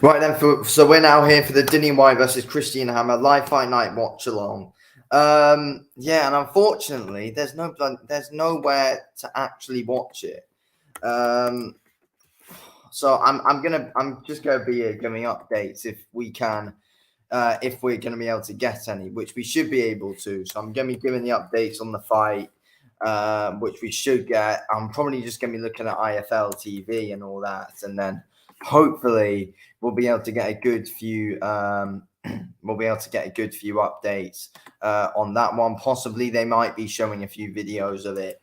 Right then, so we're now here for the Dillian Whyte versus Christian Hammer live fight night watch along. Yeah, and unfortunately, there's nowhere to actually watch it. Um, so I'm just gonna be giving updates if we're gonna be able to get any, which we should be able to. So I'm gonna be giving the updates on the fight, which we should get. I'm probably just gonna be looking at IFL TV and all that, and then hopefully we'll be able to get a good few we'll be able to get a good few updates on that one. Possibly they might be showing a few videos of it,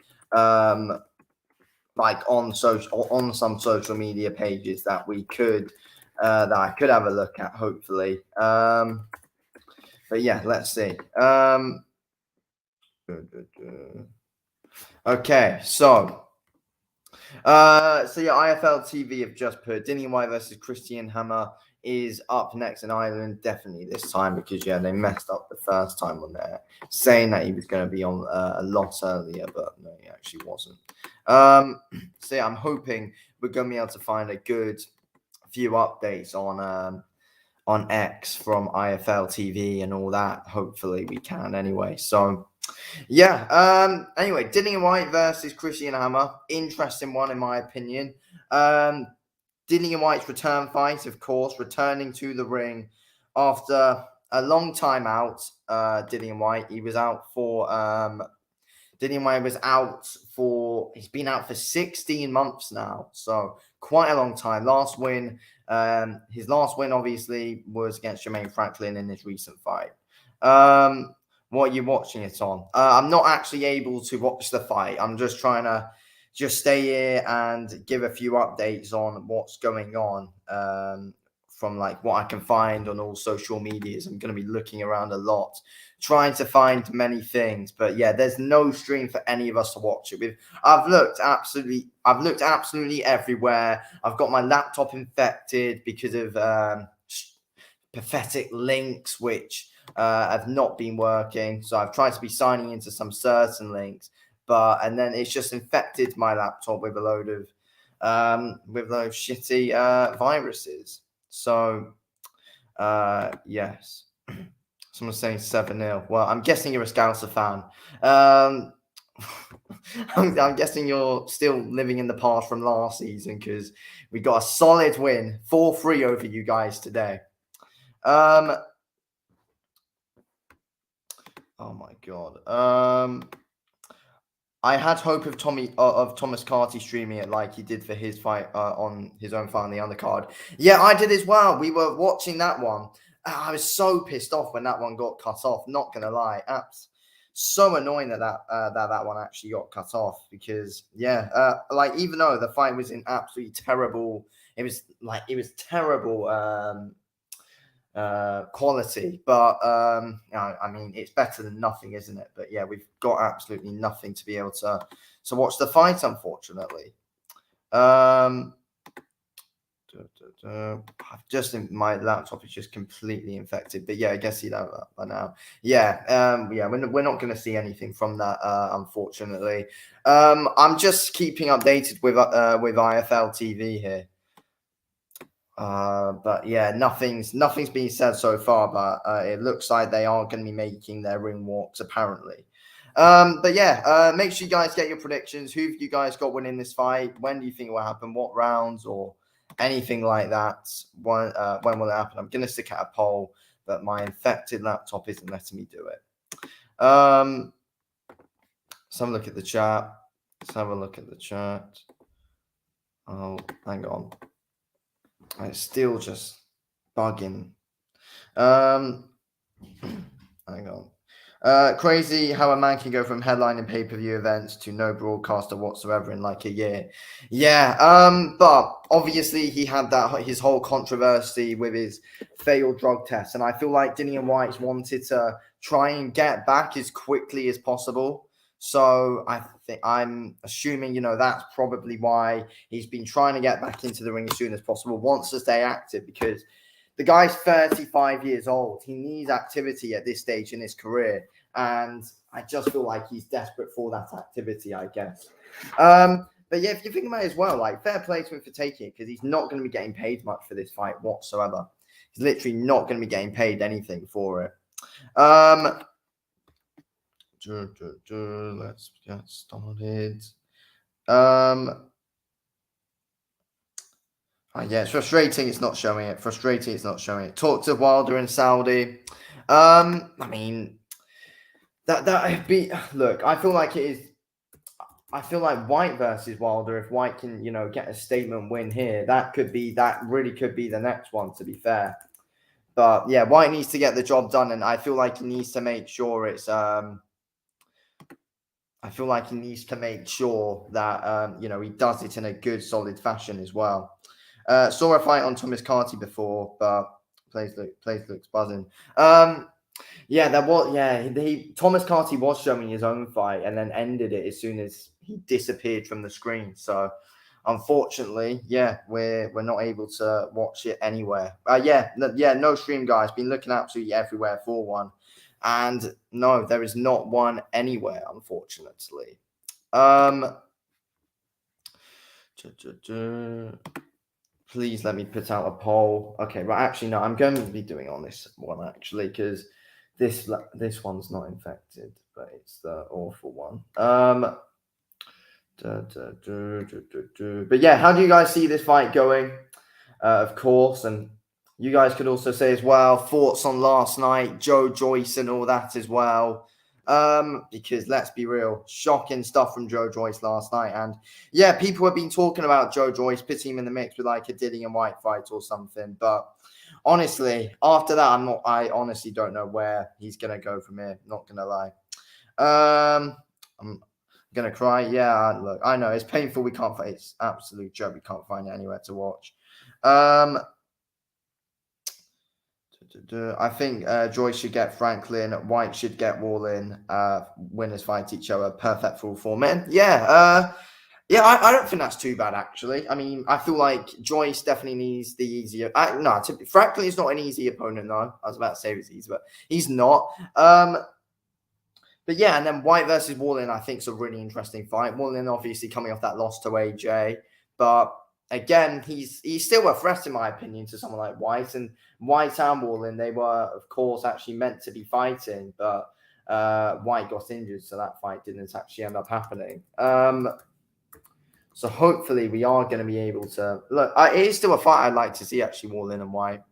like on some social media pages that we could that I could have a look at, hopefully. But yeah, let's see. Okay, so yeah, IFL TV have just put Dillian Whyte versus Christian Hammer is up next in Ireland, definitely this time, because yeah, they messed up the first time on there, saying that he was going to be on a lot earlier, but no, he actually wasn't. So yeah, I'm hoping we're going to be able to find a good few updates on X from IFL TV and all that. Hopefully we can anyway. So yeah. Anyway, Dillian Whyte versus Christian Hammer. Interesting one, in my opinion. Dillian Whyte's return fight, of course, returning to the ring after a long time out. Dillian Whyte, he was out for. Dillian Whyte was out for. He's been out for 16 months now, so quite a long time. His last win, obviously, was against Jermaine Franklin in his recent fight. What are you watching it on? I'm not actually able to watch the fight. I'm just trying to stay here and give a few updates on what's going on from like what I can find on all social medias. I'm going to be looking around a lot, trying to find many things. But yeah, there's no stream for any of us to watch it with. I've looked absolutely everywhere. I've got my laptop infected because of pathetic links, which have not been working. So I've tried to be signing into some certain links, and then it's just infected my laptop with a load of shitty viruses. So yes. Someone's saying 7-0. Well, I'm guessing you're a Scouser fan. I'm guessing you're still living in the past from last season, because we got a solid win, 4-3 over you guys today. Oh my god. I had hope of Thomas Carty streaming it like he did for his fight on his own fight on the undercard. Yeah, I did as well. We were watching that one. I was so pissed off when that one got cut off. Not gonna lie, so annoying that one actually got cut off, because yeah, like even though the fight was in absolutely terrible, it was terrible quality, but I mean, it's better than nothing, isn't it? But yeah, we've got absolutely nothing to be able to watch the fight, unfortunately. I've just my laptop is just completely infected, but yeah, I guess you know that by now. Yeah, we're not going to see anything from that, unfortunately. I'm just keeping updated with IFL TV here. But yeah, nothing's been said so far, but it looks like they are going to be making their ring walks, apparently. But yeah, make sure you guys get your predictions. Who have you guys got winning this fight? When do you think it will happen? What rounds or anything like that? When will it happen? I'm going to stick out a poll, but my infected laptop isn't letting me do it. Let's have a look at the chat. Oh, hang on. It's still just bugging. Hang on. Crazy how a man can go from headlining pay-per-view events to no broadcaster whatsoever in like a year. Yeah, but obviously he had his whole controversy with his failed drug test, and I feel like Dillian Whyte wanted to try and get back as quickly as possible. So I'm assuming, that's probably why he's been trying to get back into the ring as soon as possible, wants to stay active, because the guy's 35 years old. He needs activity at this stage in his career, and I just feel like he's desperate for that activity, I guess. But yeah, if you think about it as well, like fair play to him for taking it because he's not going to be getting paid much for this fight whatsoever. He's literally not going to be getting paid anything for it. Let's get started. Yeah, it's frustrating. It's not showing it. Frustrating. It's not showing it. Talk to Wilder and Saudi. I mean, that'd be. Look, I feel like it is. I feel like Whyte versus Wilder. If Whyte can, get a statement win here, that really could be the next one. To be fair, but yeah, Whyte needs to get the job done, and I feel like he needs to make sure it's. I feel like he needs to make sure that he does it in a good, solid fashion as well. Saw a fight on Thomas Carty before, but place looks buzzing. Yeah, that was Thomas Carty was showing his own fight and then ended it as soon as he disappeared from the screen. So unfortunately, yeah, we're not able to watch it anywhere. No stream, guys. Been looking absolutely everywhere for one. And no, there is not one anywhere, unfortunately. Please let me put out a poll. Okay, right. Actually, no, I'm going to be doing on this one actually because this one's not infected, but it's the awful one. But yeah, how do you guys see this fight going? Of course, and you guys could also say as well thoughts on last night, Joe Joyce and all that as well. Because let's be real, shocking stuff from Joe Joyce last night. And yeah, people have been talking about Joe Joyce, putting him in the mix with like a Dillian Whyte fight or something. But honestly, after that, I honestly don't know where he's gonna go from here. Not gonna lie. I'm gonna cry. Yeah, look, I know it's painful. We can't find it's absolute joke. We can't find it anywhere to watch. I think Joyce should get Franklin. Whyte should get Wallin. Winners fight each other. Perfect for all four men. Yeah. I don't think that's too bad, actually. I mean, I feel like Joyce definitely needs the easier. Franklin is not an easy opponent, though. I was about to say it's easy, but he's not. But yeah, and then Whyte versus Wallin, I think, is a really interesting fight. Wallin obviously coming off that loss to AJ, but again, he's still a threat in my opinion to someone like Whyte. And Whyte and Wallin, they were of course actually meant to be fighting, but Whyte got injured, so that fight didn't actually end up happening. So hopefully we are going to be able to look. It is still a fight I'd like to see actually. Wallin and Whyte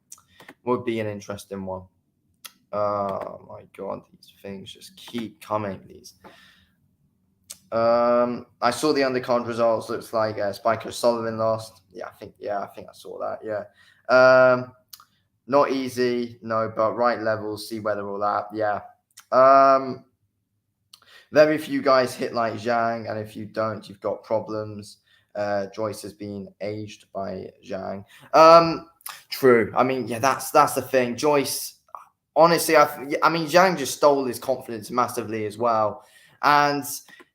would be an interesting one. Oh my god, these things just keep coming. These. I saw the undercard results. Looks like Spike O'Sullivan lost. I think I saw that. Yeah. Not easy, no, but right levels. See where they're all at. Yeah. Very few guys hit like Zhang, and if you don't, you've got problems. Joyce has been aged by Zhang. True. I mean, yeah, that's the thing. Joyce. Honestly, I mean, Zhang just stole his confidence massively as well, and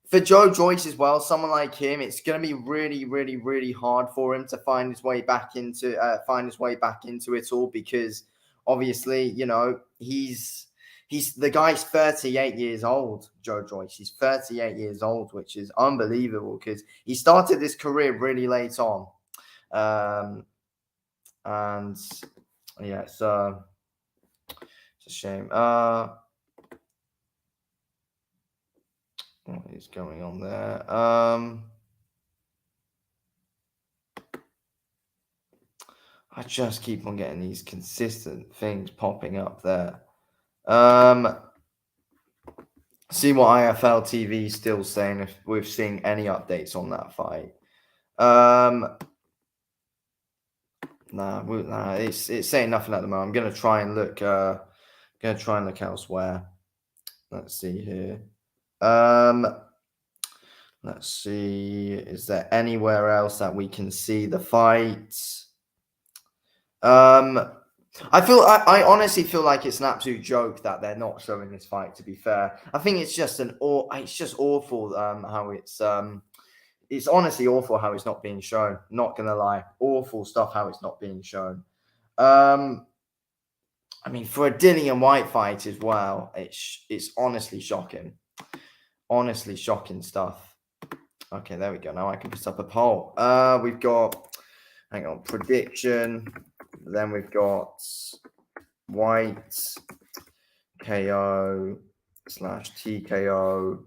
for Joe Joyce as well, someone like him, it's going to be really, really, really hard for him to find his way back into it all because obviously, he's the guy's 38 years old, Joe Joyce. He's 38 years old, which is unbelievable because he started his career really late on, and yeah, so it's a shame. What is going on there? I just keep on getting these consistent things popping up there. See what IFL TV is still saying if we've seen any updates on that fight. Nah, it's saying nothing at the moment. I'm gonna try and look. Elsewhere. Let's see here. Let's see. Is there anywhere else that we can see the fights? I honestly feel like it's an absolute joke that they're not showing this fight. To be fair, I think it's just awful. How it's honestly awful how it's not being shown. Not gonna lie, awful stuff how it's not being shown. I mean, for a Dillian Whyte fight as well, it's honestly shocking. Honestly shocking stuff. Okay, there we go. Now I can put up a poll. We've got, hang on, prediction. Then we've got Whyte KO / TKO.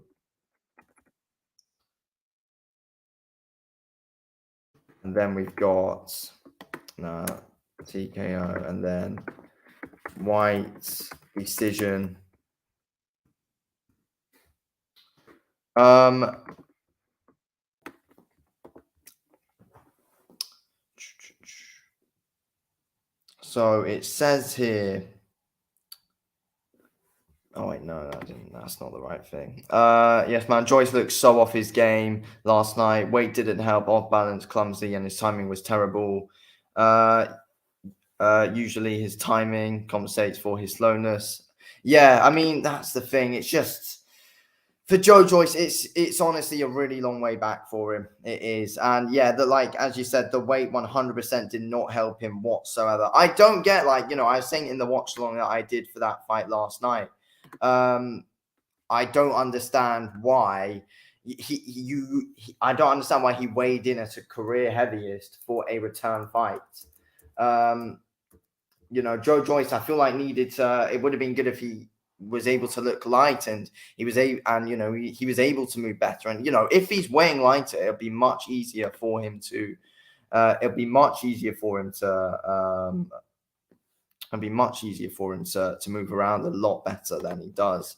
And then we've got TKO, and then Whyte decision. So it says here. Oh wait, no, that's not the right thing. Yes, man. Joyce looked so off his game last night. Weight didn't help. Off balance, clumsy, and his timing was terrible. Usually his timing compensates for his slowness. Yeah, I mean that's the thing. It's just for Joe Joyce, it's honestly a really long way back for him. It is, and yeah, like as you said, the weight 100% did not help him whatsoever. I don't get I was saying in the watch along that I did for that fight last night. I don't understand why I don't understand why he weighed in at a career heaviest for a return fight. Joe Joyce, I feel like needed to. It would have been good if he was able to look light, and he was able, and he was able to move better. And if he's weighing lighter, it'll be much easier for him to. It'll be much easier for him to. It'll be much easier for him to move around a lot better than he does.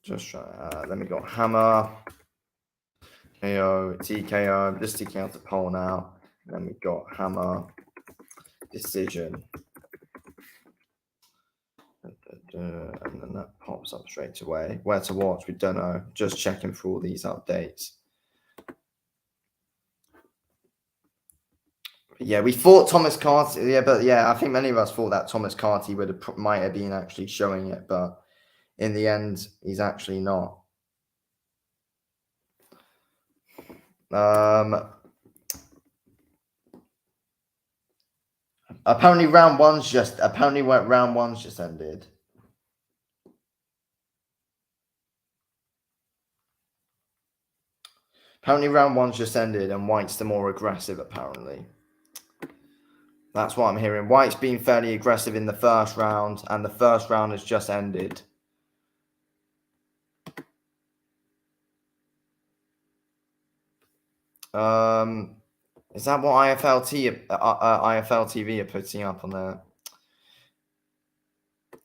Just try. Let me go hammer. KO, TKO. Just taking out the poll now. Then we've got hammer decision. And then that pops up straight away. Where to watch, we don't know. Just checking for all these updates. Yeah, we thought Thomas Carty. Yeah, but yeah, I think many of us thought that Thomas Carty might have been actually showing it, but in the end, he's actually not. Apparently round one's just ended. Apparently round one's just ended, and White's the more aggressive. Apparently, that's what I'm hearing. White's been fairly aggressive in the first round, and the first round has just ended. Is that what IFL TV are putting up on there?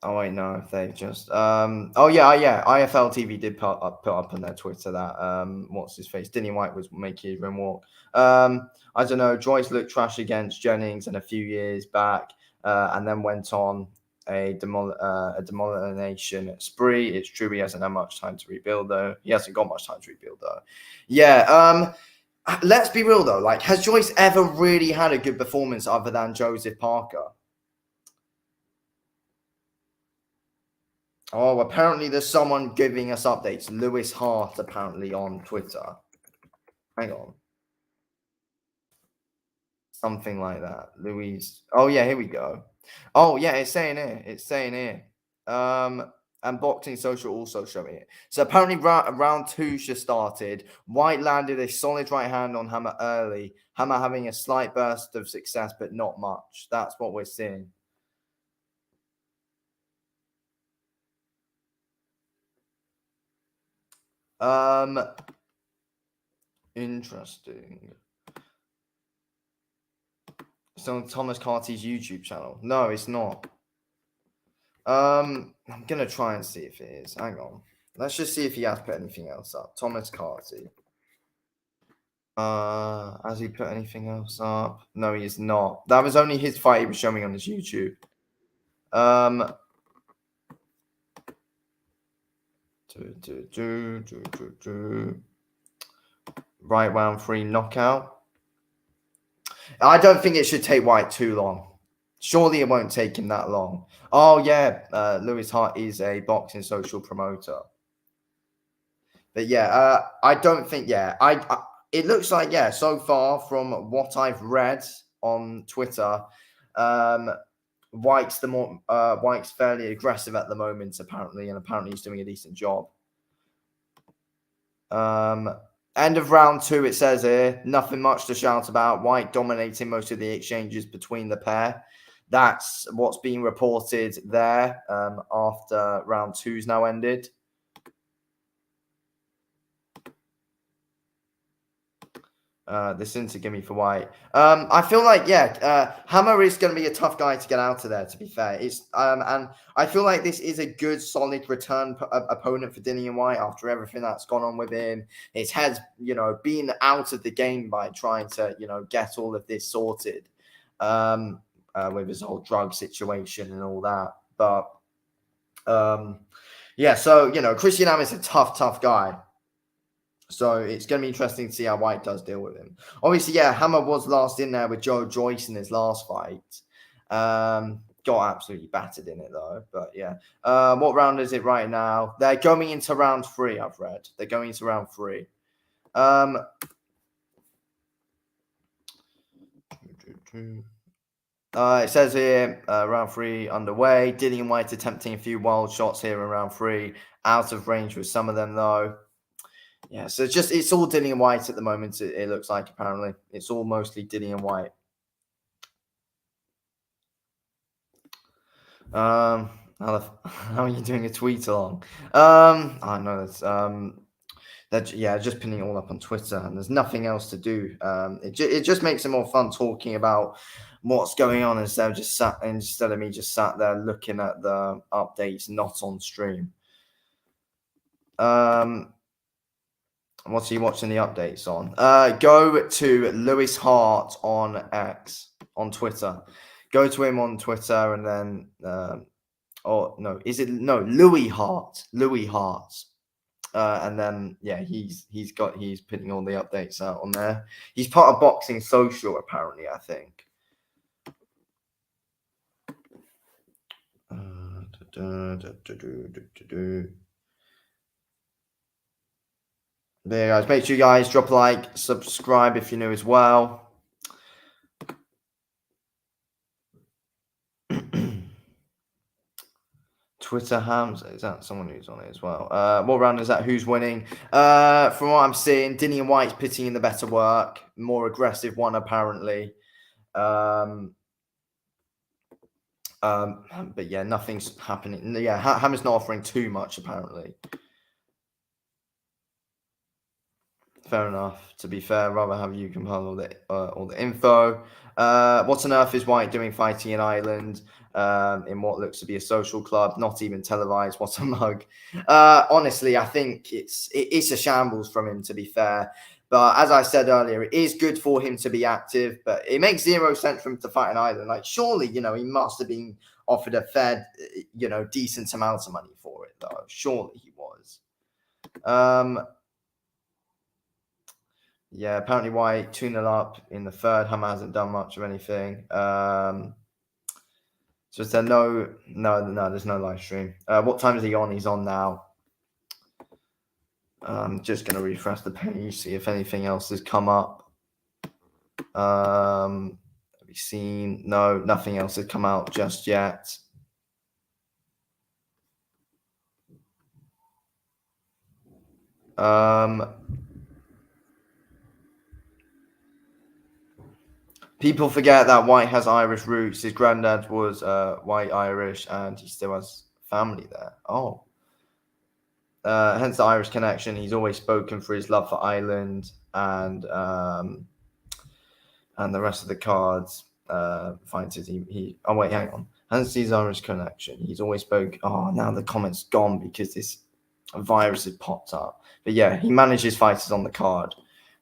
Oh wait, no, they just oh yeah, IFL TV did put up on their Twitter that what's his face? Dillian Whyte was making his own walk. I don't know, Joyce looked trash against Jennings and a few years back, and then went on a demolition spree. It's true he hasn't had much time to rebuild though. He hasn't got much time to rebuild though. Yeah, let's be real though. Like, has Joyce ever really had a good performance other than Joseph Parker? Oh, apparently there's someone giving us updates. Lewis Hart, apparently, on Twitter. Hang on. Something like that. Louise. Oh, yeah, here we go. Oh, yeah, it's saying here. And Boxing Social also showing it. So apparently round two just started. White landed a solid right hand on Hammer early. Hammer having a slight burst of success, but not much. That's what we're seeing. Interesting. It's on Thomas Carty's YouTube channel. No, it's not. I'm gonna try and see if it is. Hang on. Let's just see if he has put anything else up. Thomas Carty. Has he put anything else up? No, he is not. That was only his fight he was showing on his YouTube. Right round 3 knockout. I don't think it should take White too long. Surely it won't take him that long. Oh yeah, Lewis Hart is a Boxing Social promoter. But yeah, I don't think. Yeah, it looks like so far from what I've read on Twitter, White's White's fairly aggressive at the moment apparently, and apparently he's doing a decent job. End of round 2, it says here, nothing much to shout about. Whyte dominating most of the exchanges between the pair. That's what's being reported there after round 2's now ended. This isn't a gimme for Whyte. I feel like, Hammer is going to be a tough guy to get out of there, to be fair. And I feel like this is a good, solid return opponent for Dillian Whyte after everything that's gone on with him. His head's, been out of the game by trying to, get all of this sorted with his whole drug situation and all that. But, so, Christian Hammer is a tough guy. So it's going to be interesting to see how Whyte does deal with him. Obviously, Hammer was last in there with Joe Joyce in his last fight. Got absolutely battered in it, though. But, what round is it right now? They're going into round 3, I've read. They're going into round 3. It says here, round 3 underway. Dillian Whyte attempting a few wild shots here in round 3. Out of range with some of them, though. Yeah, so it's all Dillian Whyte at the moment, it looks like, apparently. It's all mostly Dillian Whyte. How are you doing a tweet along? I know that's just pinning it all up on Twitter, and there's nothing else to do. It just makes it more fun talking about what's going on instead of me just sat there looking at the updates not on stream. What's he watching the updates on? Go to Lewis Hart on on Twitter. Go to him on Twitter and then Louis Hart. Louis Hart. And then he's putting all the updates out on there. He's part of Boxing Social, apparently, I think. There, guys. Make sure you guys drop a like, subscribe if you're new as well. Twitter Hams, is that someone who's on it as well? What round is that? Who's winning? From what I'm seeing, Dillian Whyte's putting in the better work, more aggressive one apparently. But nothing's happening. Hammer's not offering too much apparently. Fair enough. To be fair, rather have you compile all the info. What on earth is Whyte doing fighting in Ireland in what looks to be a social club, not even televised? What a mug. Honestly, I think it's a shambles from him, to be fair. But as I said earlier, it is good for him to be active, but it makes 0 sense for him to fight in Ireland. Like, surely, he must have been offered a fair, decent amount of money for it, though. Surely he was. Apparently Whyte 2-0 up in the third. Hammer hasn't done much of anything. So is there no, there's no live stream. What time is he on? He's on now. I'm just going to refresh the page, see if anything else has come up. Have we seen? No, nothing else has come out just yet. People forget that Whyte has Irish roots. His granddad was white Irish, and he still has family there. Oh. Hence the Irish connection. He's always spoken for his love for Ireland and the rest of the cards. Fighters. Oh wait, hang on. Hence his Irish connection. He's always spoke. Oh, now the comment's gone because this virus has popped up. But he manages fighters on the card.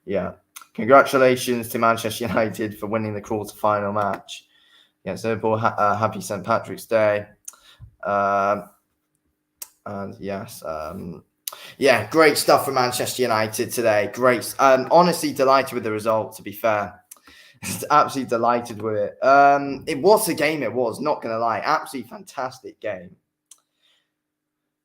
Yeah. Congratulations to Manchester United for winning the quarter-final match against Liverpool. Happy St. Patrick's Day. And yes, great stuff for Manchester United today. Great. Honestly, delighted with the result, to be fair. Absolutely delighted with it. It was a game, it was, not going to lie. Absolutely fantastic game.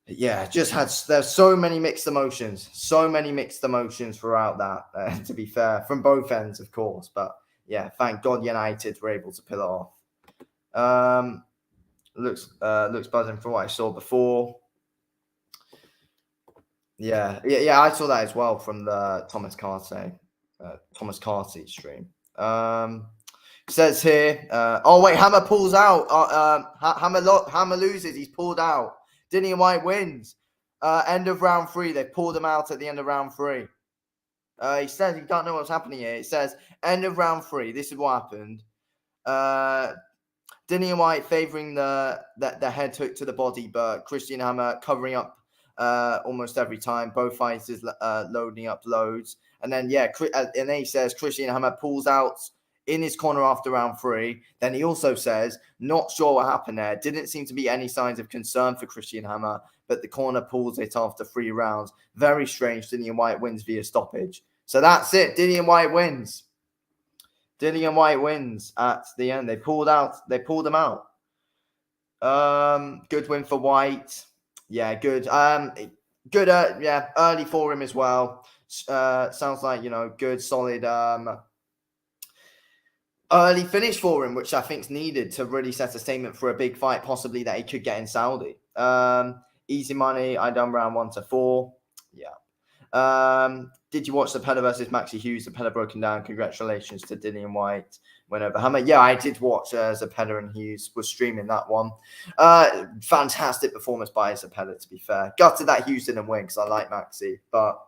There's so many mixed emotions. So many mixed emotions throughout that, to be fair, from both ends, of course. But thank God United were able to pull it off. Looks buzzing from what I saw before. Yeah. I saw that as well from the Thomas Carty stream. Says here. Oh wait, Hammer pulls out. Hammer loses. He's pulled out. Dillian Whyte wins. End of round 3. They pulled him out at the end of round 3. He says he don't know what's happening here. It says end of round 3. This is what happened. Dillian Whyte favouring the head hook to the body, but Christian Hammer covering up almost every time. Both fighters loading up loads. And then, and then he says Christian Hammer pulls out in his corner after round 3. Then he also says, not sure what happened there. Didn't seem to be any signs of concern for Christian Hammer, but the corner pulls it after 3 rounds. Very strange. Dillian Whyte wins via stoppage. So that's it. Dillian Whyte wins. Dillian Whyte wins at the end. They pulled him out. Good win for Whyte. Yeah, good. Good. Early for him as well. Sounds like good, solid. Early finish for him, which I think is needed to really set a statement for a big fight, possibly that he could get in Saudi. Easy money. I done round 1 to 4. Yeah. Did you watch the Pella versus Maxi Hughes? The Pella broken down. Congratulations to Dillian Whyte. Went over Hammer. Yeah, I did watch Zapella and Hughes. Was streaming that one. Fantastic performance by Zapella, to be fair. Gutted that Hughes didn't win because I like Maxi. But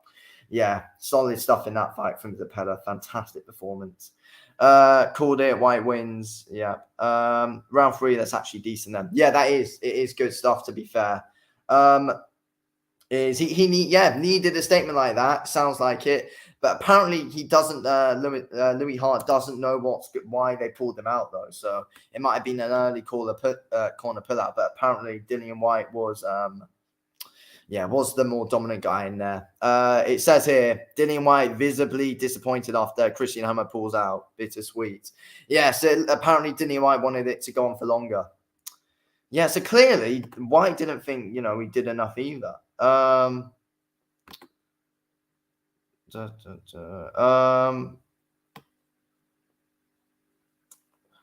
yeah, solid stuff in that fight from Zapella. Fantastic performance. Called it. Whyte wins. Yeah. Round 3, that's actually decent then. Yeah, that is. It is good stuff, to be fair. He needed a statement like that. Sounds like it, but apparently he doesn't. Louis Hart doesn't know why they pulled him out though. So it might have been an early corner pullout, but apparently Dillian Whyte was the more dominant guy in there. It says here Dillian Whyte visibly disappointed after Christian Hammer pulls out. Bittersweet. Yeah, so apparently Dillian Whyte wanted it to go on for longer. Yeah, so clearly Whyte didn't think he did enough either. Round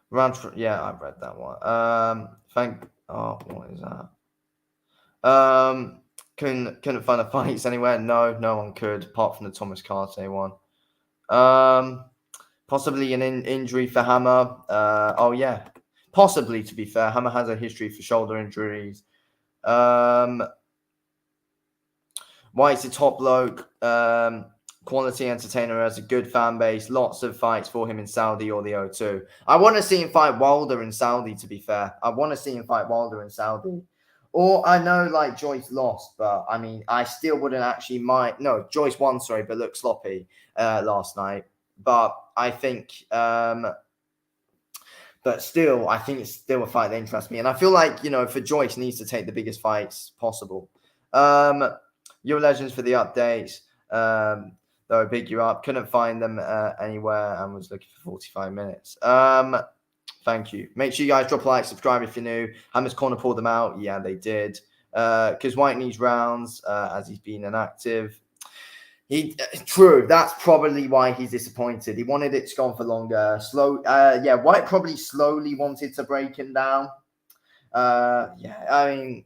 I've read that one. What is that? Couldn't find the fights anywhere. No one could, apart from the Thomas Carty one. Possibly an injury for Hammer. Possibly, to be fair. Hammer has a history for shoulder injuries. Whyte's a top bloke, quality entertainer, has a good fan base, lots of fights for him in Saudi or the O2. I want to see him fight Wilder in Saudi, to be fair. I want to see him fight Wilder in Saudi. Or I know like Joyce lost, but I mean, I still wouldn't actually mind. No, Joyce won, sorry, but looked sloppy last night. But I think, but still, I think it's still a fight that interests me. And I feel like, for Joyce needs to take the biggest fights possible. Your legends for the updates. Though big you up. Couldn't find them anywhere and was looking for 45 minutes. Thank you. Make sure you guys drop a like, subscribe if you're new. Hammer's Corner pulled them out. Yeah, they did. Because Whyte needs rounds as he's been inactive. True. That's probably why he's disappointed. He wanted it to go on for longer. Whyte probably slowly wanted to break him down. I mean,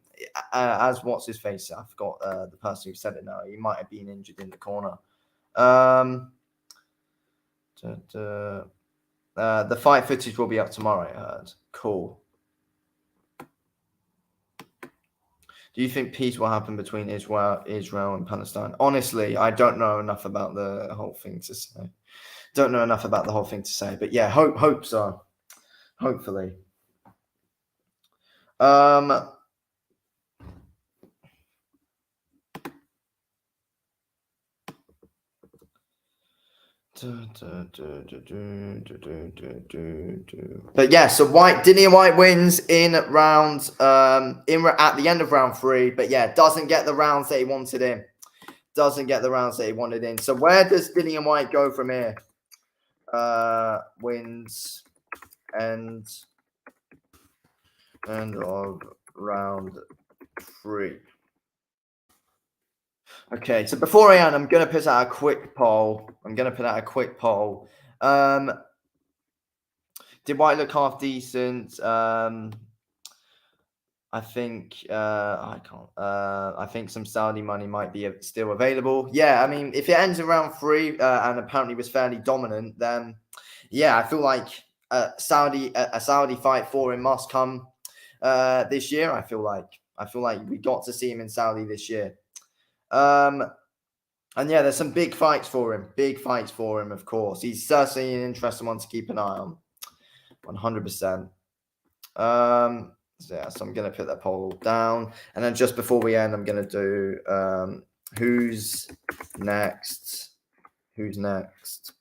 as what's his face? I forgot the person who said it now. He might have been injured in the corner. The fight footage will be up tomorrow, I heard. Cool. Do you think peace will happen between Israel and Palestine? Honestly, I don't know enough about the whole thing to say. But yeah, hope so. Hopefully. But yeah, so Dillian Whyte wins in rounds at the end of round 3, but yeah, doesn't get the rounds that he wanted in. So where does Dillian Whyte go from here? Wins end of round 3. Okay, so before I end, I'm going to put out a quick poll. Did Whyte look half decent? I think I can't. I think some Saudi money might be still available. Yeah, I mean, if it ends in round 3 and apparently was fairly dominant, then yeah, I feel like a Saudi fight for him must come this year. I feel like we got to see him in Saudi this year. And yeah, there's some big fights for him. Big fights for him, of course. He's certainly an interesting one to keep an eye on. 100%. So yeah, so I'm going to put that poll down. And then just before we end, I'm going to do who's next? Who's next?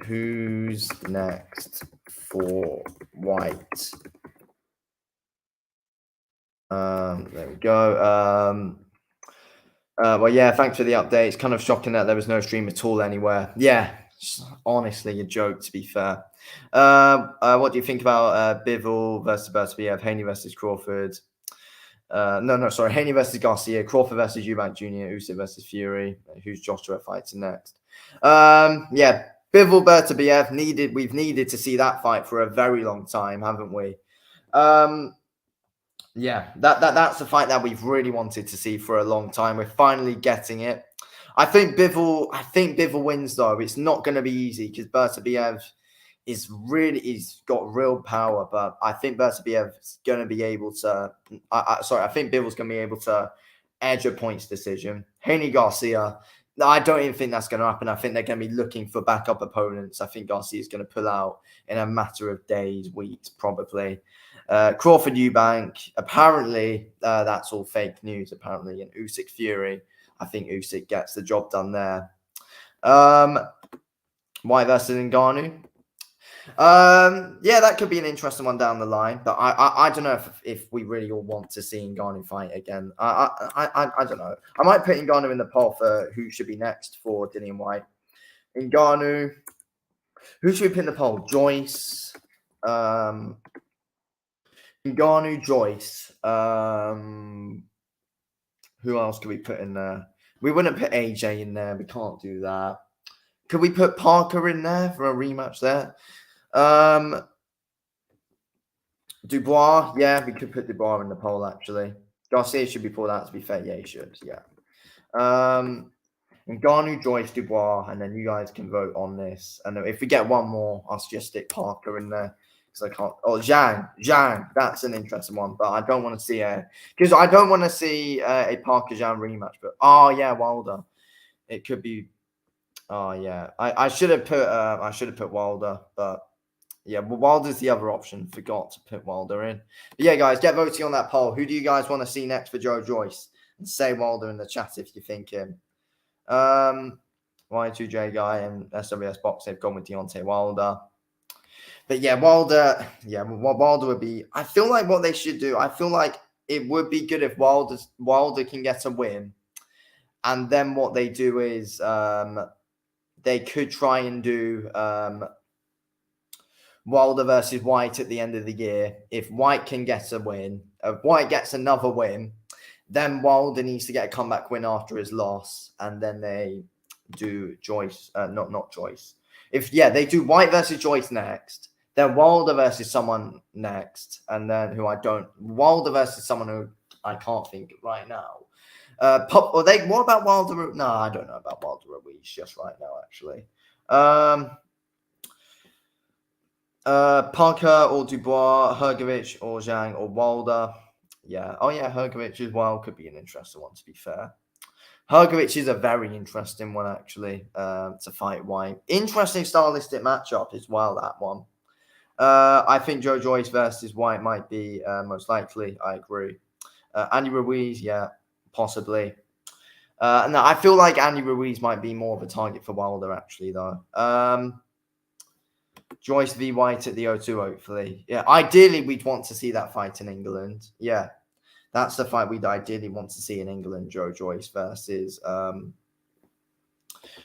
Who's next for Whyte? There we go. Well, yeah, thanks for the update. It's kind of shocking that there was no stream at all anywhere. Yeah, honestly, a joke, to be fair. What do you think about Bivol versus Bertbiev, Haney versus Crawford? Sorry. Haney versus Garcia, Crawford versus Eubank Jr., Usyk versus Fury. Who's Joshua fighting next? Yeah, Bivol Bertbiev we've needed to see that fight for a very long time, haven't we? Yeah, that's a fight that we've really wanted to see for a long time. We're finally getting it. I think Bivol wins though. It's not going to be easy because Bertbiev he's got real power, but I think Bertabiev's going to be able to. I think Bivol's going to be able to edge a points decision. Haney Garcia, I don't even think that's going to happen. I think they're going to be looking for backup opponents. I think Garcia's going to pull out in a matter of days, weeks, probably. Crawford Eubank, apparently that's all fake news. Apparently, and Usyk Fury, I think Usyk gets the job done there. Whyte versus Ngannou. Yeah, that could be an interesting one down the line, but I don't know if we really all want to see Ngannou fight again. I don't know. I might put Ngannou in the poll for who should be next for Dillian Whyte. Ngannou. Who should we put in the poll? Joyce. Ngannou, Joyce. Who else could we put in there? We wouldn't put AJ in there. We can't do that. Could we put Parker in there for a rematch there? Dubois, yeah, we could put Dubois in the poll actually. Garcia should be pulled out, to be fair. Yeah, he should, yeah. Ngannou, Joyce, Dubois, and then you guys can vote on this. And if we get one more, I'll just stick Parker in there because I can't. Oh, Zhang, that's an interesting one, but I don't want to see a Parker Zhang rematch. But oh yeah, Wilder, it could be. Oh yeah, I should have put Wilder, but. Yeah, well, Wilder's the other option. Forgot to put Wilder in. But yeah, guys, get voting on that poll. Who do you guys want to see next for Joe Joyce? And say Wilder in the chat if you think him. Y2J guy and SWS Box, they've gone with Deontay Wilder. But yeah, Wilder would be. I feel like what they should do. I feel like it would be good if Wilder can get a win, and then what they do is they could try and do. Wilder versus Whyte at the end of the year. If Whyte can get a win, if Whyte gets another win, then Wilder needs to get a comeback win after his loss, and then they do Joyce, not Joyce. They do Whyte versus Joyce next, then Wilder versus someone next, and then Wilder versus someone who I can't think of right now. What about Wilder? No, I don't know about Wilder Ruiz just right now, actually. Parker or Dubois, Hrgovic or Zhang or Wilder. Yeah. Oh, yeah. Hrgovic as well could be an interesting one, to be fair. Hrgovic is a very interesting one, actually, to fight Whyte. Interesting stylistic matchup as well, that one. I think Joe Joyce versus Whyte might be most likely. I agree. Andy Ruiz, yeah, possibly. No, I feel like Andy Ruiz might be more of a target for Wilder, actually, though. Joyce v. Whyte at the O2, hopefully. Yeah, ideally, we'd want to see that fight in England. Yeah, that's the fight we'd ideally want to see in England, Joe Joyce versus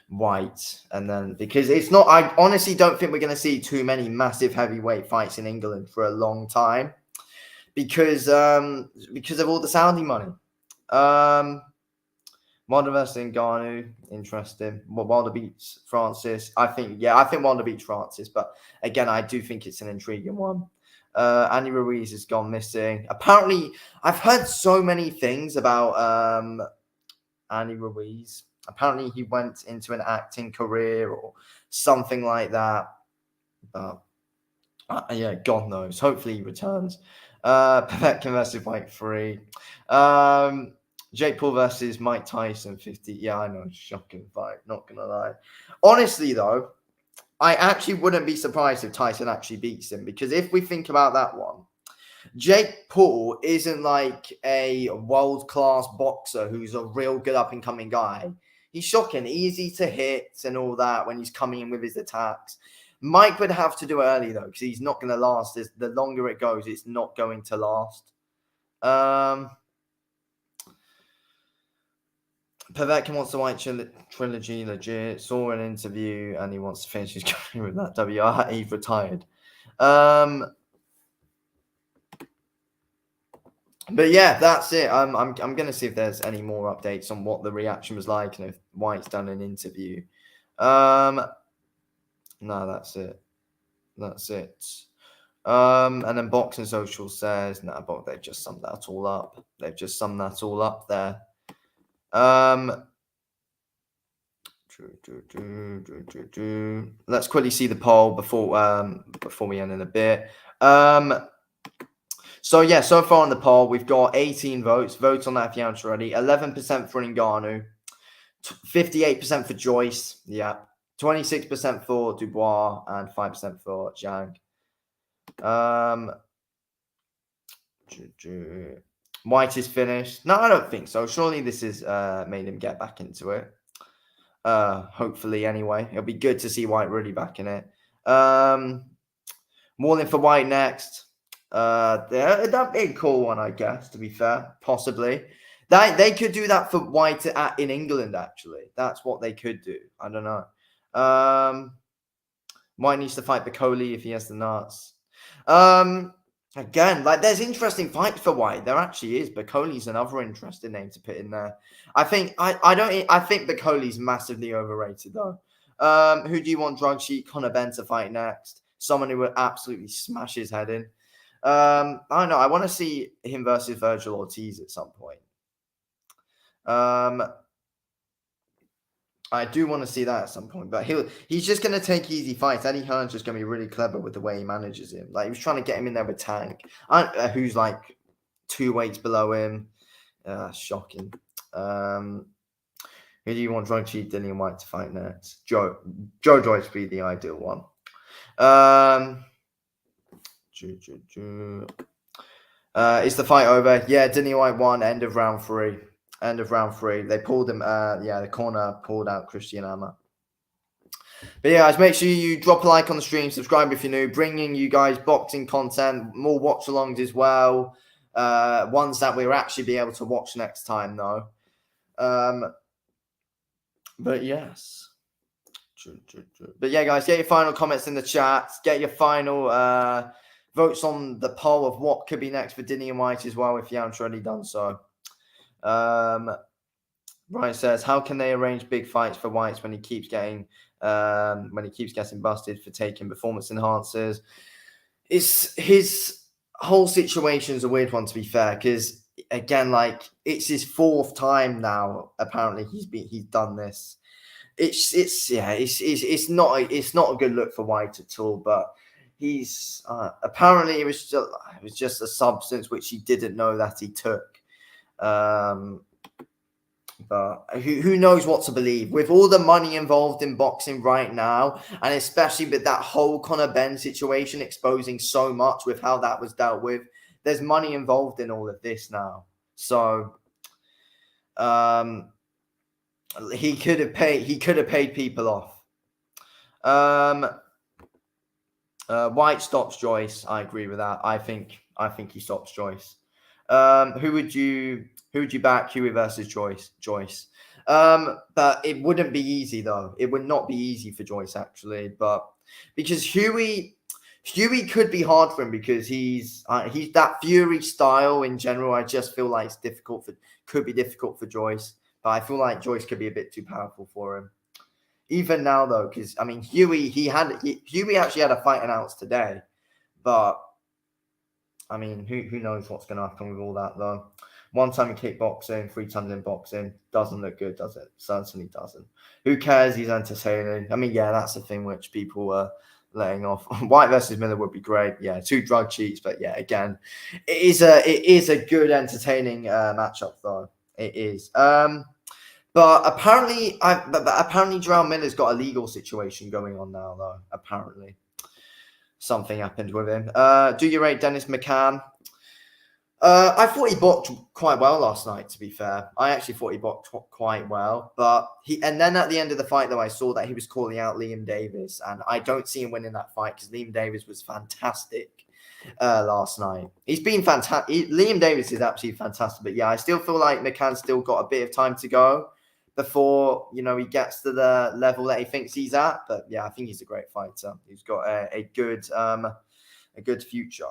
Whyte. And then, because it's not, I honestly don't think we're going to see too many massive heavyweight fights in England for a long time because of all the Saudi money. Wilder versus Ngannou, interesting. Wilder beats Francis. I think Wilder beats Francis, but again, I do think it's an intriguing one. Andy Ruiz has gone missing. Apparently, I've heard so many things about Andy Ruiz. Apparently, he went into an acting career or something like that. But yeah, God knows. Hopefully, he returns. Povetkin versus White 3. Jake Paul versus Mike Tyson 50. Yeah, I know. Shocking fight. Not going to lie. Honestly, though, I actually wouldn't be surprised if Tyson actually beats him, because if we think about that one, Jake Paul isn't like a world-class boxer who's a real good up-and-coming guy. He's shocking, easy to hit and all that when he's coming in with his attacks. Mike would have to do it early, though, because he's not going to last. The longer it goes, it's not going to last. Povetkin wants the White Trilogy legit. Saw an interview and he wants to finish his career with that WR. He's retired. But yeah, that's it. I'm gonna see if there's any more updates on what the reaction was like and if White's done an interview. No, that's it. That's it. And then Boxing Social says, nah, but they've just summed that all up. They've just summed that all up there. Let's quickly see the poll before we end in a bit. So yeah, so far on the poll, we've got 18 votes. Votes on that if you haven't already. 11% for Ngannou, 58% for Joyce, yeah, 26% for Dubois, and 5% for Zhang. White is finished. No, I don't think so. Surely this has made him get back into it. Hopefully, anyway. It'll be good to see White really back in it. Morning for White next. That'd be a cool one, I guess, to be fair. Possibly. They could do that for White in England, actually. That's what they could do. I don't know. White needs to fight Bacoli if he has the nuts. Again, like there's interesting fights for White. There actually is. Bacoli's another interesting name to put in there. I think Bacoli's massively overrated though. Who do you want Drug Sheet Conor Benn to fight next? Someone who would absolutely smash his head in. I don't know. I want to see him versus Virgil Ortiz at some point. I do want to see that at some point, but he's just going to take easy fights. Eddie Hearn's just going to be really clever with the way he manages him. Like he was trying to get him in there with Tank, who's like 2 weights below him. Shocking. Who do you want Drug Cheat Dillian Whyte to fight next? Joe Joyce would be the ideal one. Is the fight over? Yeah, Dillian Whyte won. End of round 3. They pulled him. The corner pulled out Christian Hammer. But yeah, guys, make sure you drop a like on the stream, subscribe if you're new. Bringing you guys boxing content, more watch-alongs as well. Ones that we'll actually be able to watch next time, though. But yes. But yeah, guys, get your final comments in the chat. Get your final votes on the poll of what could be next for Dillian Whyte as well, if you haven't already done so. Ryan says, how can they arrange big fights for White when he keeps getting busted for taking performance enhancers? His whole situation is a weird one, to be fair, because again, like it's his 4th time now. Apparently, he's done this. It's not a good look for White at all. But he's apparently it was just a substance which he didn't know that he took. But who knows what to believe with all the money involved in boxing right now, and especially with that whole Conor Benn situation exposing so much with how that was dealt with. There's money involved in all of this now, so he could have paid people off. White stops Joyce. I agree with that. I think he stops Joyce. Who would you back? Huey versus Joyce. But it wouldn't be easy though. It would not be easy for Joyce actually, but because Huey could be hard for him because he's that Fury style in general. I just feel like could be difficult for Joyce, but I feel like Joyce could be a bit too powerful for him. Even now though, because I mean Huey actually had a fight announced today, but I mean, who knows what's going to happen with all that, though. 1 time in kickboxing, 3 times in boxing. Doesn't look good, does it? Certainly doesn't. Who cares? He's entertaining. I mean, yeah, that's the thing which people were laying off. White versus Miller would be great. Yeah, 2 drug cheats. But yeah, again, it is a good, entertaining matchup, though. It is. But apparently, apparently, Jarrell Miller's got a legal situation going on now, though. Apparently, something happened with him. Do you rate Dennis McCann? I thought he boxed quite well last night. To be fair, I actually thought he boxed quite well. But and then at the end of the fight, though, I saw that he was calling out Liam Davis, and I don't see him winning that fight because Liam Davis was fantastic last night. He's been fantastic. Liam Davis is absolutely fantastic. But yeah, I still feel like McCann's still got a bit of time to go before he gets to the level that he thinks he's at. But yeah, I think he's a great fighter. He's got a good future.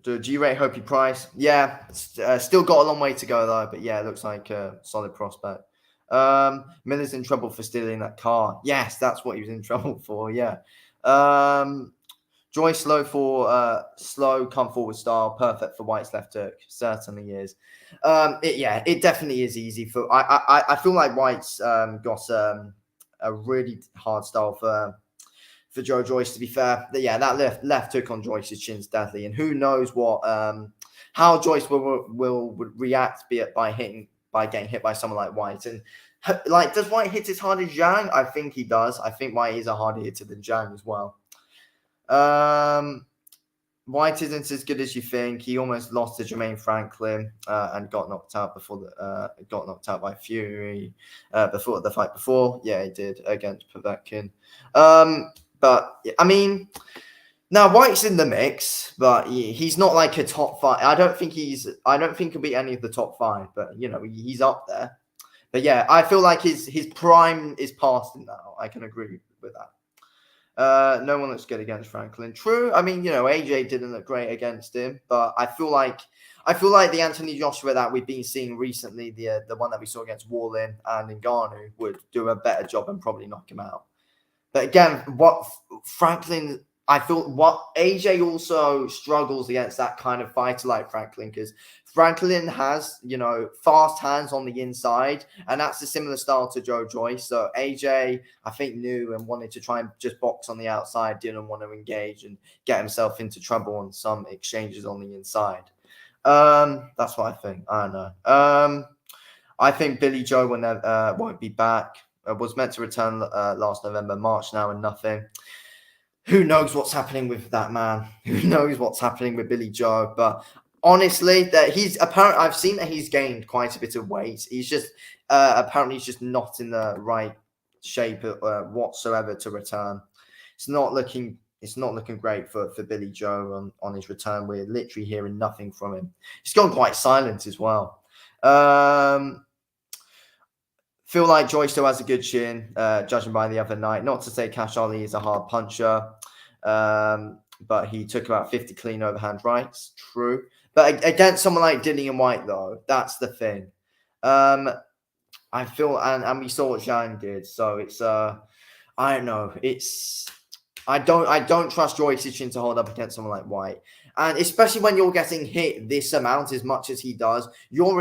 Do you rate Hopey Price? Yeah, still got a long way to go though. But yeah, it looks like a solid prospect. Miller's in trouble for stealing that car. Yes, that's what he was in trouble for. Yeah. Joyce slow for slow come forward style, perfect for White's left hook. Certainly is. It definitely is easy for. I feel like White's got a really hard style for Joe Joyce. To be fair, yeah, that left hook on Joyce's chin's deadly, and who knows what how Joyce will react by getting hit by someone like White. And like, does White hit as hard as Zhang? I think he does. I think White is a harder hitter than Zhang as well. White isn't as good as you think. He almost lost to Jermaine Franklin and got knocked out by Fury before the fight before. Yeah, he did against Povetkin. But I mean, now White's in the mix, but he's not like a top 5. I don't think he'll be any of the top 5, but he's up there. But yeah, I feel like his prime is past him now. I can agree with that. No one looks good against Franklin. True. I mean, AJ didn't look great against him, but I feel like the Anthony Joshua that we've been seeing recently, the one that we saw against Wallin and Ngannou, would do a better job and probably knock him out. But again, what AJ also struggles against that kind of fighter like Franklin, because Franklin has, fast hands on the inside, and that's a similar style to Joe Joyce. So AJ, I think, knew and wanted to try and just box on the outside, didn't want to engage and get himself into trouble on some exchanges on the inside. That's what I think. I don't know. I think Billy Joe won't be back. Was meant to return last November, March now, and nothing. Who knows what's happening with that man? Who knows what's happening with Billy Joe? But honestly, that I've seen that he's gained quite a bit of weight. He's just apparently he's just not in the right shape whatsoever to return. It's not looking great for Billy Joe on his return. We're literally hearing nothing from him. He's gone quite silent as well. Feel like Joyce still has a good chin, judging by the other night. Not to say Cash Ali is a hard puncher, but he took about 50 clean overhand rights. True. But against someone like Dillian Whyte, though, that's the thing. I feel, and we saw what Zhang did. So it's, I don't know. I don't trust Joyce's chin to hold up against someone like Whyte. And especially when you're getting hit this amount as much as he does, your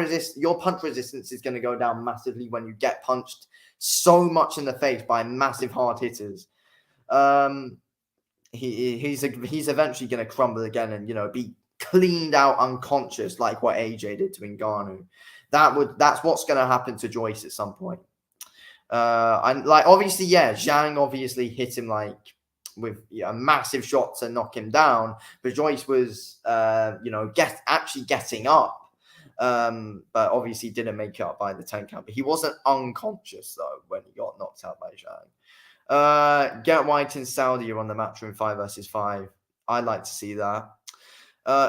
punch resistance is going to go down massively when you get punched so much in the face by massive hard hitters. He's eventually going to crumble again and be cleaned out unconscious like what AJ did to Ngannou. That's what's going to happen to Joyce at some point. And like obviously, yeah, Zhang obviously hit him with a massive shot to knock him down, but Joyce was actually getting up, but obviously didn't make it up by the 10 count. But he wasn't unconscious though when he got knocked out by Zhang. Get White in Saudi on the matchroom 5 versus 5. I'd like to see that.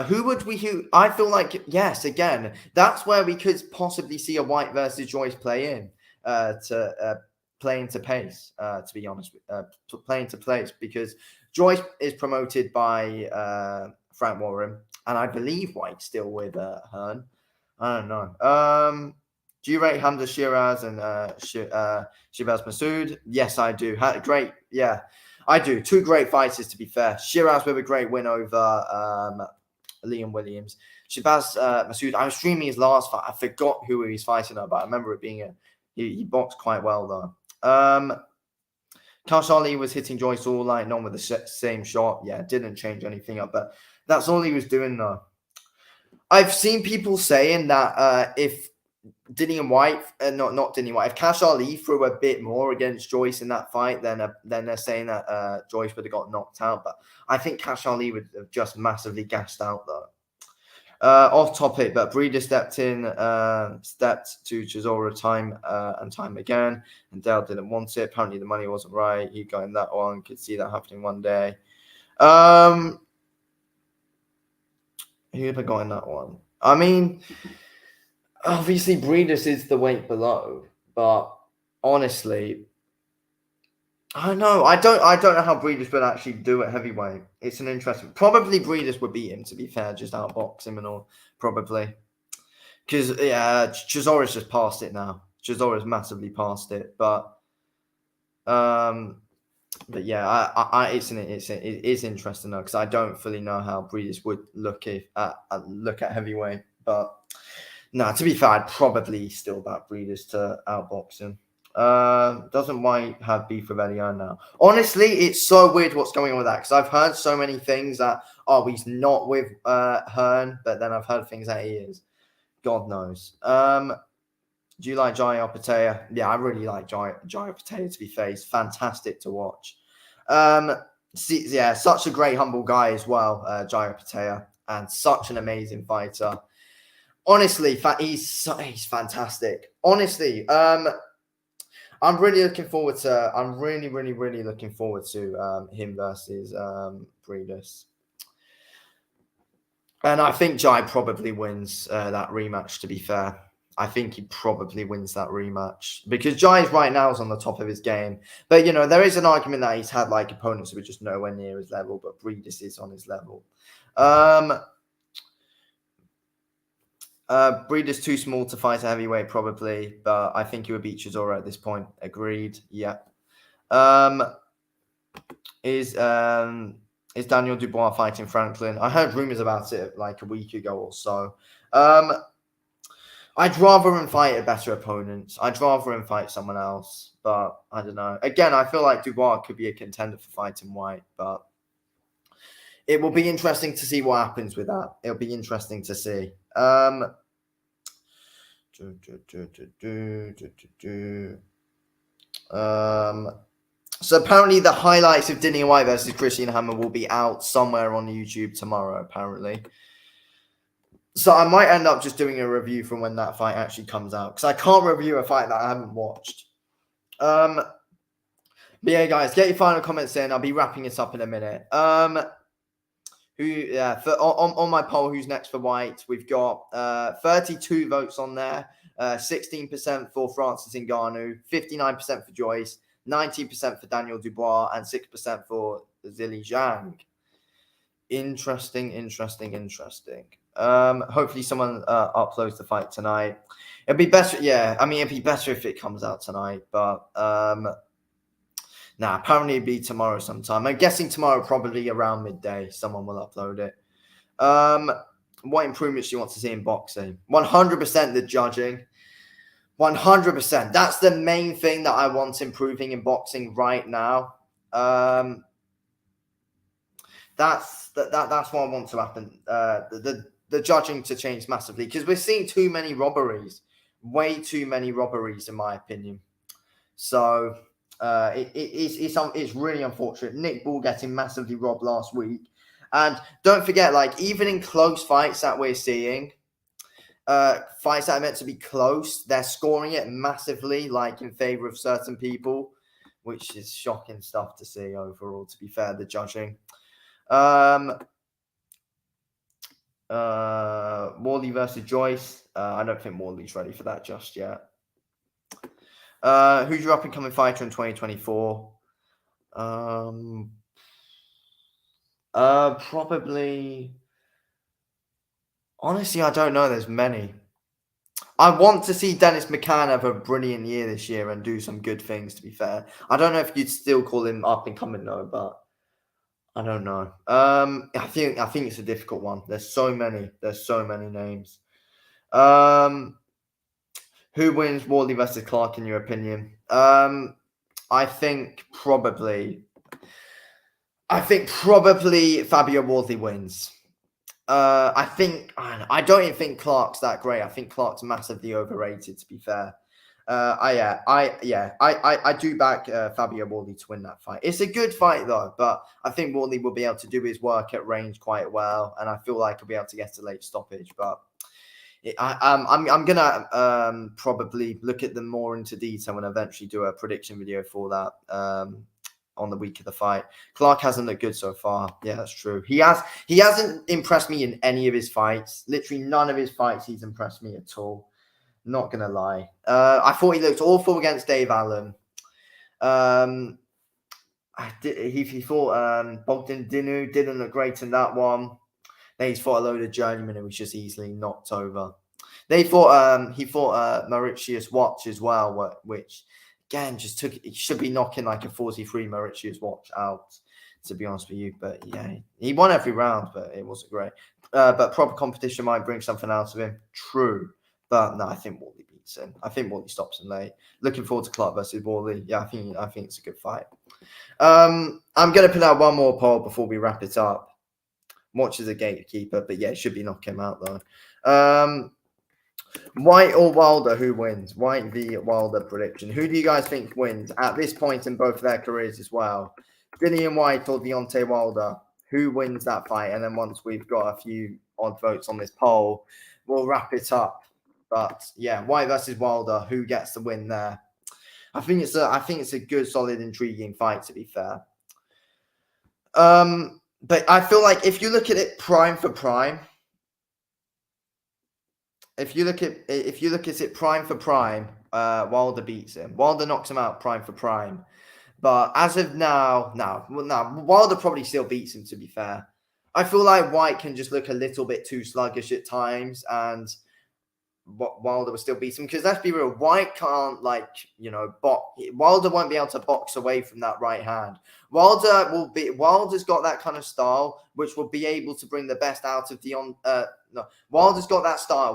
Who I feel like, yes, again, that's where we could possibly see a White versus Joyce play in playing to pace, to be honest, playing to place, because Joyce is promoted by Frank Warren, and I believe White's still with Hearn. I don't know. Do you rate Hamza Shiraz and Shibaz Masood? Yes, I do. Great, yeah, I do. Two great fighters, to be fair. Shiraz with a great win over Liam Williams. Shibaz Masood, I was streaming his last fight. I forgot who he was fighting at, but I remember it being he boxed quite well though. Cash Ali was hitting Joyce all night long with the same shot. Yeah, didn't change anything up, but that's all he was doing though. I've seen people saying that if Dillian Whyte, not Dillian Whyte, if Cash Ali threw a bit more against Joyce in that fight, then they're saying that Joyce would have got knocked out. But I think Cash Ali would have just massively gassed out though. Off topic, but Breeder stepped to Chisora time and time again, and Dale didn't want it. Apparently, the money wasn't right. He got in that one. Could see that happening one day. Who have I got in that one? I mean, obviously, Breeders is the weight below, but honestly, I don't know. I don't know how Breeders would actually do at heavyweight. It's an interesting. Probably Breeders would beat him. To be fair, just outbox him and all. Probably because Chisora's just past it now. Chisora's massively past it, but yeah, it is interesting though because I don't fully know how Breeders would look at heavyweight, but no. To be fair, I'd probably still back Breeders to outbox him. Doesn't White have beef with Eddie Hearn now? Honestly, it's so weird what's going on with that because I've heard so many things that he's not with Hearn, but then I've heard things that he is. God knows. Do you like Jai Patea? Yeah, I really like Jai Patea, to be fair. He's fantastic to watch. Such a great, humble guy as well, Jai Patea, and such an amazing fighter. Honestly, he's fantastic. Honestly, I'm really looking forward to. I'm really, really, really looking forward to him versus Breeders. And I think Jai probably wins that rematch, to be fair. I think he probably wins that rematch because Jai right now is on the top of his game. But, there is an argument that he's had like opponents who are just nowhere near his level, but Breeders is on his level. Breeders too small to fight a heavyweight, probably, but I think he would beat Chisora at this point. Agreed. Yeah. Is Daniel Dubois fighting Franklin? I heard rumors about it like a week ago or so. I'd rather him fight a better opponent. I'd rather him fight someone else, but I don't know. Again, I feel like Dubois could be a contender for fighting White, but it will be interesting to see what happens with that. It'll be interesting to see. So apparently the highlights of Dillian Whyte versus Christian Hammer will be out somewhere on YouTube tomorrow, apparently. So I might end up just doing a review from when that fight actually comes out because I can't review a fight that I haven't watched. But yeah, guys, get your final comments in. I'll be wrapping it up in a minute. On my poll, who's next for White? We've got 32 votes on there. 16% for Francis Ngannou, 59% for Joyce, 19% for Daniel Dubois, and 6% for Zhilei Zhang. Interesting. Hopefully someone uploads the fight tonight. It'd be better. Yeah, I mean, it'd be better if it comes out tonight, but apparently it'd be tomorrow sometime. I'm guessing tomorrow, probably around midday, someone will upload it. What improvements do you want to see in boxing? 100% the judging. 100%. That's the main thing that I want improving in boxing right now. That's what I want to happen. The judging to change massively because we're seeing too many robberies, way too many robberies, in my opinion. So it's really unfortunate. Nick Ball getting massively robbed last week, and don't forget, like even in close fights that we're seeing. Fights that are meant to be close, they're scoring it massively, like in favor of certain people, which is shocking stuff to see overall, to be fair, the judging. Morley versus Joyce. I don't think Morley's ready for that just yet. Who's your up-and-coming fighter in 2024? Probably... Honestly, I don't know. There's many. I want to see Dennis McCann have a brilliant year this year and do some good things, to be fair. I don't know if you'd still call him up and coming though, but I don't know. I think it's a difficult one. There's so many names. Who wins Wardley versus Clark in your opinion? I think probably Fabio Wardley wins. I don't even think Clark's that great. I think Clark's massively overrated, to be fair. I do back Fabio Wardley to win that fight. It's a good fight though, but I think Wardley will be able to do his work at range quite well, and I feel like he'll be able to get a late stoppage. But I'm gonna probably look at them more into detail and eventually do a prediction video for that. On the week of the fight, Clark hasn't looked good so far. Yeah, that's true. He hasn't impressed me in any of his fights. Literally none of his fights he's impressed me at all. Not gonna lie. I thought he looked awful against Dave Allen. He fought Bogdan Dinu. Didn't look great in that one. Then he's fought a load of journeymen and was just easily knocked over. He fought Mauritius Watch as well, which again just he should be knocking like a 43 Mauritius Watch out, to be honest with you. But yeah, he won every round, but it wasn't great. But proper competition might bring something out of him. True. But no, I think Wardley beats him. I think Wardley stops him late. Looking forward to Clark versus Wardley. Yeah, I think it's a good fight. I'm gonna put out one more poll before we wrap it up. Watch is a gatekeeper, but yeah, it should be knock him out though. Whyte or Wilder, who wins? Whyte v Wilder prediction. Who do you guys think wins at this point in both their careers as well? Dillian Whyte or Deontay Wilder? Who wins that fight? And then once we've got a few odd votes on this poll, we'll wrap it up. But yeah, Whyte versus Wilder, who gets the win there? I think it's a good, solid, intriguing fight, to be fair. But I feel like if you look at it prime for prime, if you look at it prime for prime, Wilder beats him. Wilder knocks him out prime for prime. But as of now, Wilder probably still beats him, to be fair. I feel like Whyte can just look a little bit too sluggish at times, and Wilder will still beat him. Because let's be real, Whyte can't Wilder won't be able to box away from that right hand. Wilder's got that kind of style which will be able to bring the best out of Wilder's got that style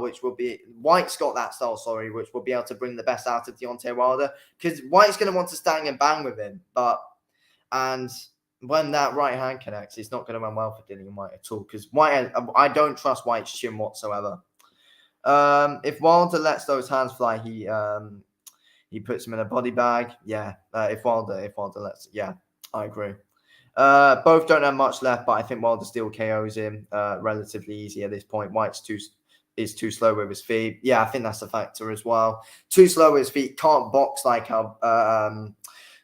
Whyte's got that style, which will be able to bring the best out of Deontay Wilder, because Whyte's going to want to stand and bang with him, and when that right hand connects, it's not going to run well for Dillian Whyte at all, because I don't trust Whyte's chin whatsoever. If Wilder lets those hands fly, he puts him in a body bag. Yeah. If Wilder lets, yeah, I agree. Both don't have much left, but I think Wilder still KOs him relatively easy at this point. Whyte's too slow with his feet. Yeah, I think that's a factor as well. Too slow with his feet. Can't box like how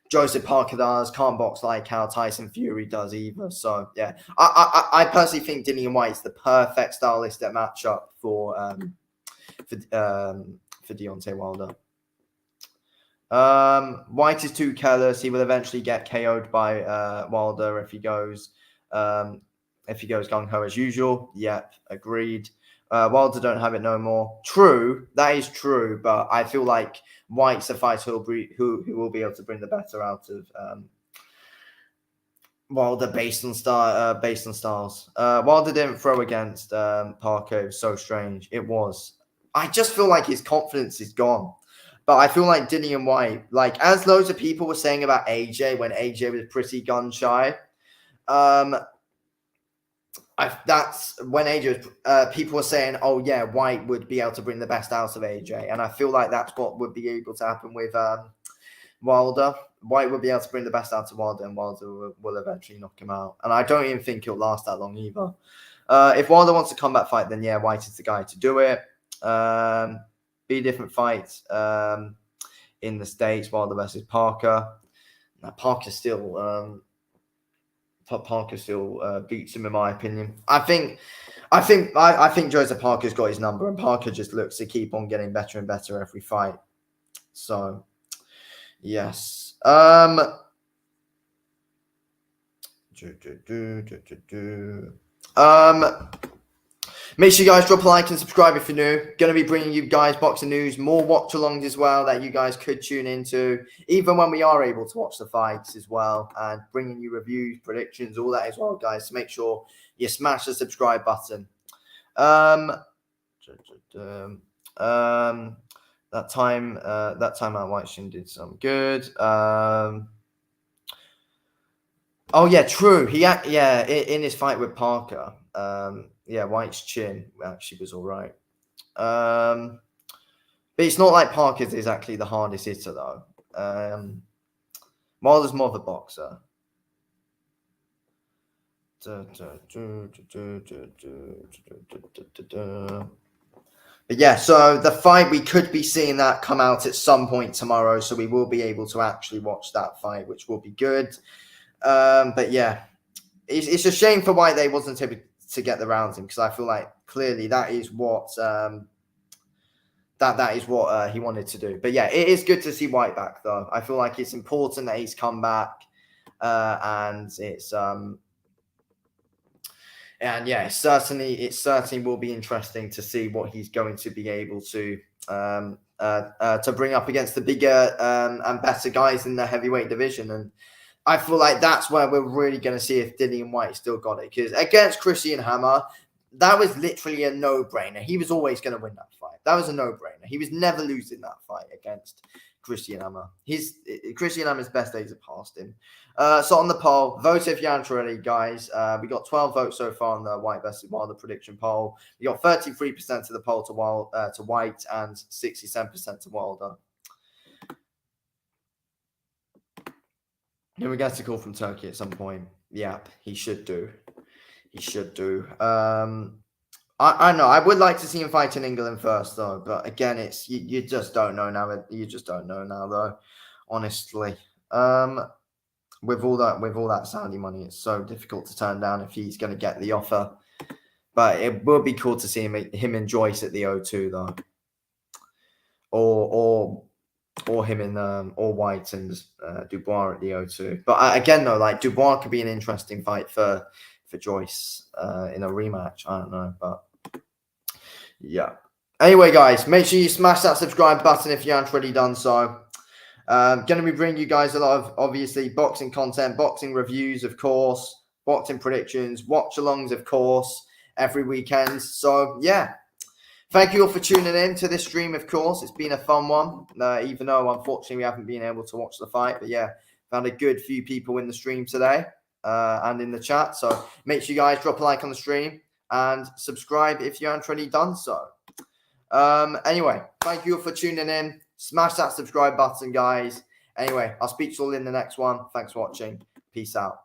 Joseph Parker does. Can't box like how Tyson Fury does either. So yeah, I personally think Dillian Whyte's the perfect stylistic matchup for Deontay Wilder. Whyte is too careless. He will eventually get KO'd by Wilder if he goes gung ho as usual. Yep, agreed. Wilder don't have it no more. True, that is true. But I feel like Whyte's a fighter who will be able to bring the better out of Wilder based on styles. Wilder didn't throw against Parker. It was so strange. It was. I just feel like his confidence is gone. But I feel like Dillian Whyte, like as loads of people were saying about AJ when AJ was pretty gun shy, that's when AJ was, people were saying, oh yeah, Whyte would be able to bring the best out of AJ. And I feel like that's what would be able to happen with Wilder. Whyte would be able to bring the best out of Wilder, and Wilder will eventually knock him out. And I don't even think it'll last that long either. If Wilder wants a combat fight, then yeah, Whyte is the guy to do it. Be different fights in the States, Wilder versus Parker. Now, Parker still beats him in my opinion. I think Joseph Parker's got his number, and Parker just looks to keep on getting better and better every fight. So yes. Make sure you guys drop a like and subscribe if you're new. Going to be bringing you guys boxing news, more watch-alongs as well that you guys could tune into, even when we are able to watch the fights as well, and bringing you reviews, predictions, all that as well, guys. So make sure you smash the subscribe button. That time out White did some good. Oh yeah, true. In his fight with Parker, White's chin actually was all right. But it's not like Parker's exactly the hardest hitter though. Wilder's more of a boxer. But yeah, so the fight, we could be seeing that come out at some point tomorrow, so we will be able to actually watch that fight, which will be good. But yeah, it's a shame for White they wasn't able to get the rounds in, because I feel like clearly that is what that is what he wanted to do. But yeah, it is good to see White back though. I feel like it's important that he's come back, and it's and yeah, it certainly will be interesting to see what he's going to be able to bring up against the bigger and better guys in the heavyweight division. And I feel like that's where we're really going to see if Dillian Whyte still got it. Because against Christian Hammer, that was literally a no-brainer. He was always going to win that fight. That was a no-brainer. He was never losing that fight against Christian Hammer. Christian Hammer's best days have passed him. So on the poll, vote if you aren't already, guys. We got 12 votes so far on the White versus Wilder prediction poll. We got 33% of the poll to White and 67% to Wilder. And we get a call from Turkey at some point. Yep, he should do. He should do. I know. I would like to see him fight in England first, though. But again, it's you just don't know now. You just don't know now, though. Honestly, with all that Saudi money, it's so difficult to turn down if he's going to get the offer. But it would be cool to see him and Joyce at the O2, though, or him in or White and Dubois at the O2. But again, though, like Dubois could be an interesting fight for Joyce in a rematch. I don't know, but yeah. Anyway, guys, make sure you smash that subscribe button if you haven't already done so. Going to be bringing you guys a lot of, obviously, boxing content, boxing reviews, of course, boxing predictions, watch-alongs, of course, every weekend. So, yeah. Thank you all for tuning in to this stream, of course. It's been a fun one, even though, unfortunately, we haven't been able to watch the fight. But, yeah, found a good few people in the stream today and in the chat. So, make sure you guys drop a like on the stream and subscribe if you haven't already done so. Anyway, thank you all for tuning in. Smash that subscribe button, guys. Anyway, I'll speak to you all in the next one. Thanks for watching. Peace out.